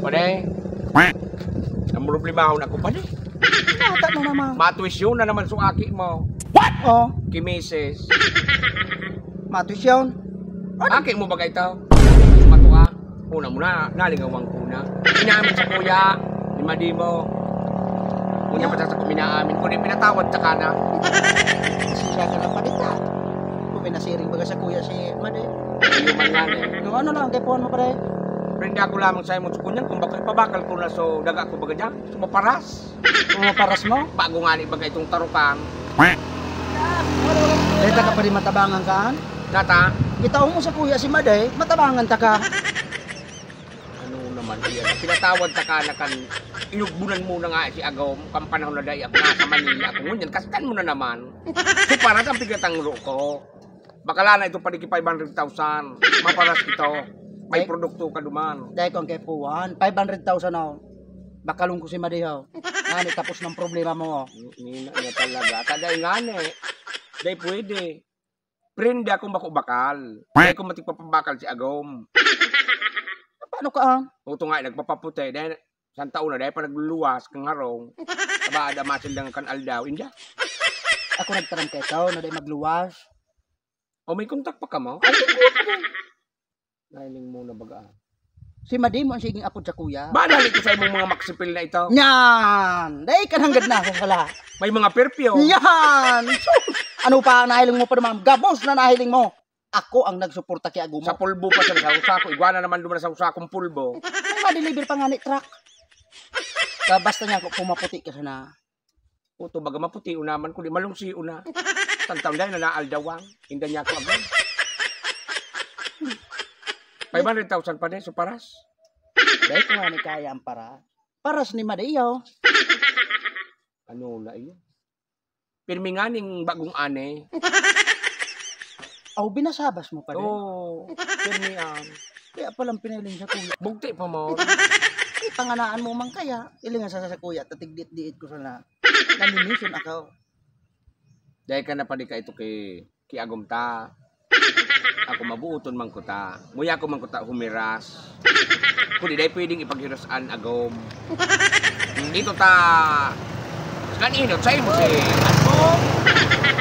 Pare, ang problema ako pa di. Nata na naman. Matuisyon na naman suaki mo. Oh, Kimises. matusyon. Aki mo ba ito? Matuka. Una muna, nalingawang kuna. Inamin sa kuya, ni Madimo. Una pa sa kuminaamin ko, di pinatawad sa kana. Siya ka lang palita. Kung pinasiring baga sa kuya si Made. Iyo man yan eh. Yung ano lang, tepuan mo pare. Prenda ko lamang sa imong sukunyan kung bakit pabakal ko na so daga ko baga dyan. Sumaparas. Paras mo. Bago nga ni baga itong tarukang. Dito ka pa rin matabangan ka. Nata, Gitaw mo sa kuya si Made, matabangan ta ka. ano naman yan. Pinatawad ta ka na kan inugbunan muna nga si Agom kang panahon na dahi ako nasa Manila. Kung ngunyan, kastan mo na naman. So para sa pigatang ko. Bakala na ito paliki 500,000. Maparas ito. May produkto ka duman. Dahil kung kay Puwan, 500,000 na. Bakalong ko si Made ho. Ngani tapos ng problema mo. Nina na talaga. Taday nga ne. Day pwede. Prende akong bakal. Day ko matigpapabakal si Agom. Paano ka ah? Ito nga, nagpapaputi. Dahil isang taon na dahil pa nagluluwas kang harong. Aba, adamasin lang kan aldaw. India. Ako nagtaram kay ikaw na day magluwas. O may kontak pa ka mo? Ay, ko pa. Nahiling muna baga. Si Made mo ang siging apod sa kuya. Badali ko sa imong mga maksipil na ito. Yan! Day ka nanggad na ako sala. May mga perpyo. Yan! Sus! Ano pa nahiling mo pa naman? Gabos na nahiling mo. Ako ang nagsuporta kay Agumo. Sa pulbo pa siya sa usako. Iguana naman duman sa usakong pulbo. May ma-deliver pa nga ni truck. Basta niya kung pumaputi ka sana. Uto baga maputi unaman kundi malungsi una. Tantaw dahil na naaldawang. Hindi niya ako agad. 500,000 pa din, so paras. Dahil ko nga ni kaya ang para. Paras ni Madeo. Ano na iyo? Pirmi nga ning bagong ane. Aw, binasabas mo pa rin. Oo, pirmi an. Kaya palang piniling sa kuya. Bugti pa mo. Ay, panganaan mo man kaya. Ilingan sa kuya, tatigdit-diit ko sana. Namimission ako. Dahil ka na pa di ka ito kay Agom ta. Ako mabuuton man ko ta. Muya ko man ko ta humiras. Kung di dahil pwedeng ipaghirasan Agom. Dito ta. Kaninot sa imo si Agom.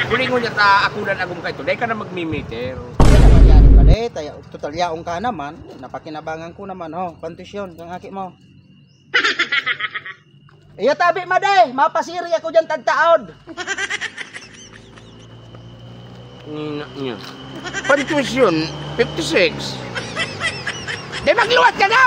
Kulingon niya ta akulan Agom ka ito. Dahil ka na magmimiter. Kaya naman yan pala. Tayo, total yaong ka naman. Napakinabangan ko naman. Oh, pantisyon. Kang aki mo. Iyo tabi Made. Mapasiri ako dyan tagtaod. Niya. Pantuisyon, 56. Di magluwat ka na!